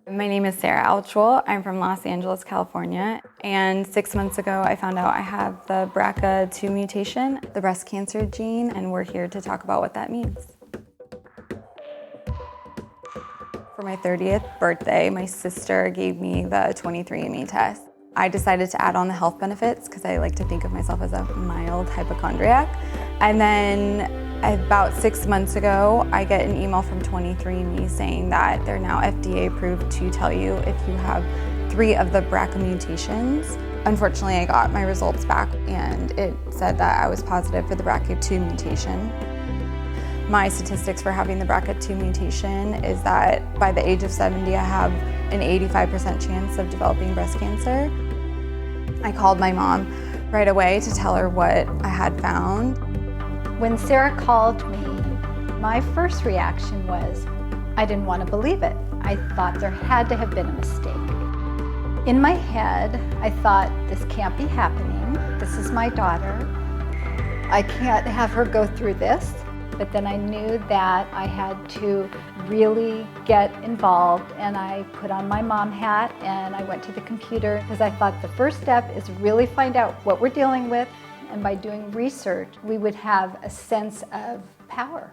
My name is Sarah Altschul. I'm from Los Angeles, California. And 6 months ago, I found out I have the BRCA2 mutation, the breast cancer gene, and we're here to talk about what that means. For my 30th birthday, my sister gave me the 23andMe test. I decided to add on the health benefits because I like to think of myself as a mild hypochondriac. And then about 6 months ago, I get an email from 23andMe saying that they're now FDA approved to tell you if you have 3 of the BRCA mutations. Unfortunately, I got my results back and it said that I was positive for the BRCA2 mutation. My statistics for having the BRCA2 mutation is that by the age of 70, I have an 85% chance of developing breast cancer. I called my mom right away to tell her what I had found. When Sarah called me, my first reaction was, I didn't want to believe it. I thought there had to have been a mistake. In my head, I thought, this can't be happening. This is my daughter. I can't have her go through this. But then I knew that I had to really get involved, and I put on my mom hat and I went to the computer because I thought the first step is really find out what we're dealing with, and by doing research, we would have a sense of power.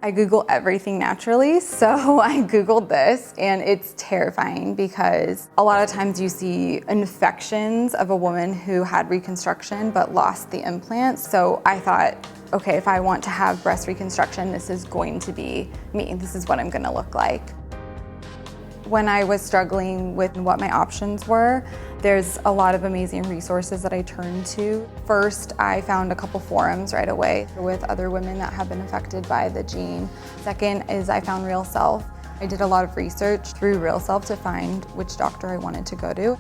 I Google everything naturally, so I Googled this, and it's terrifying because a lot of times you see infections of a woman who had reconstruction but lost the implants. So I thought, okay, if I want to have breast reconstruction, this is going to be me. This is what I'm gonna look like. When I was struggling with what my options were, there's a lot of amazing resources that I turned to. First, I found a couple forums right away with other women that have been affected by the gene. Second is I found Real Self. I did a lot of research through Real Self to find which doctor I wanted to go to.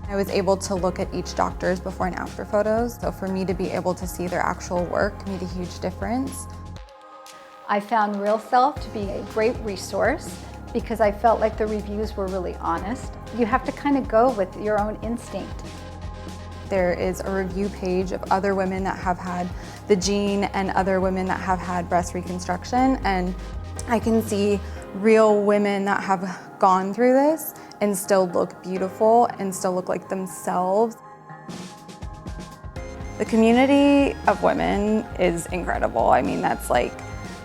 I was able to look at each doctor's before and after photos, so for me to be able to see their actual work made a huge difference. I found Real Self to be a great resource because I felt like the reviews were really honest. You have to kind of go with your own instinct. There is a review page of other women that have had the gene and other women that have had breast reconstruction, and I can see real women that have gone through this and still look beautiful and still look like themselves. The community of women is incredible. I mean, that's like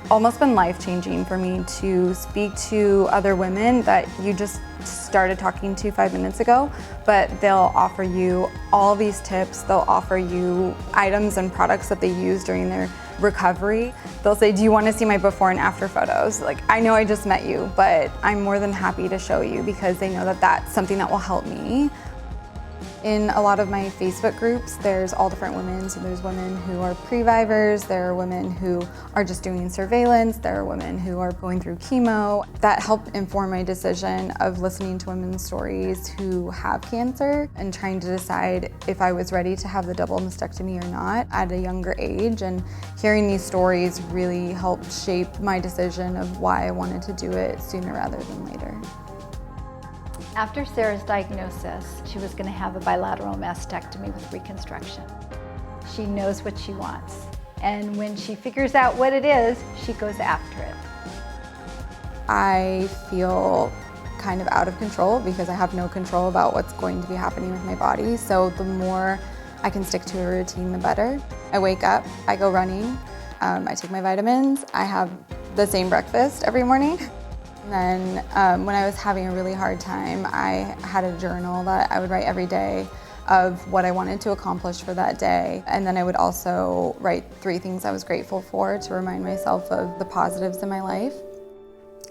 almost been life-changing for me to speak to other women that you just started talking to 5 minutes ago, but they'll offer you all these tips. They'll offer you items and products that they use during their recovery. They'll say, do you want to see my before and after photos? Like, I know I just met you, but I'm more than happy to show you because they know that that's something that will help me. In a lot of my Facebook groups, there's all different women. So there's women who are previvors, there are women who are just doing surveillance, there are women who are going through chemo. That helped inform my decision of listening to women's stories who have cancer and trying to decide if I was ready to have the double mastectomy or not at a younger age. And hearing these stories really helped shape my decision of why I wanted to do it sooner rather than later. After Sarah's diagnosis, she was going to have a bilateral mastectomy with reconstruction. She knows what she wants, and when she figures out what it is, she goes after it. I feel kind of out of control because I have no control about what's going to be happening with my body, so the more I can stick to a routine, the better. I wake up, I go running, I take my vitamins, I have the same breakfast every morning. And then when I was having a really hard time, I had a journal that I would write every day of what I wanted to accomplish for that day. And then I would also write 3 things I was grateful for to remind myself of the positives in my life.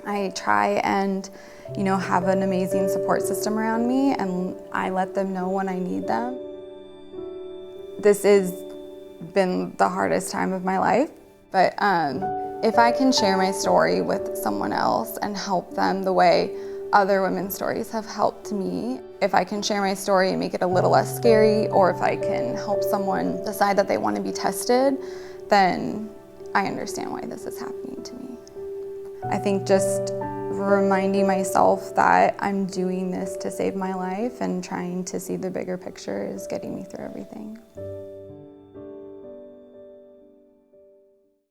I try and, have an amazing support system around me, and I let them know when I need them. This has been the hardest time of my life, but if I can share my story with someone else and help them the way other women's stories have helped me, if I can share my story and make it a little less scary, or if I can help someone decide that they want to be tested, then I understand why this is happening to me. I think just reminding myself that I'm doing this to save my life and trying to see the bigger picture is getting me through everything.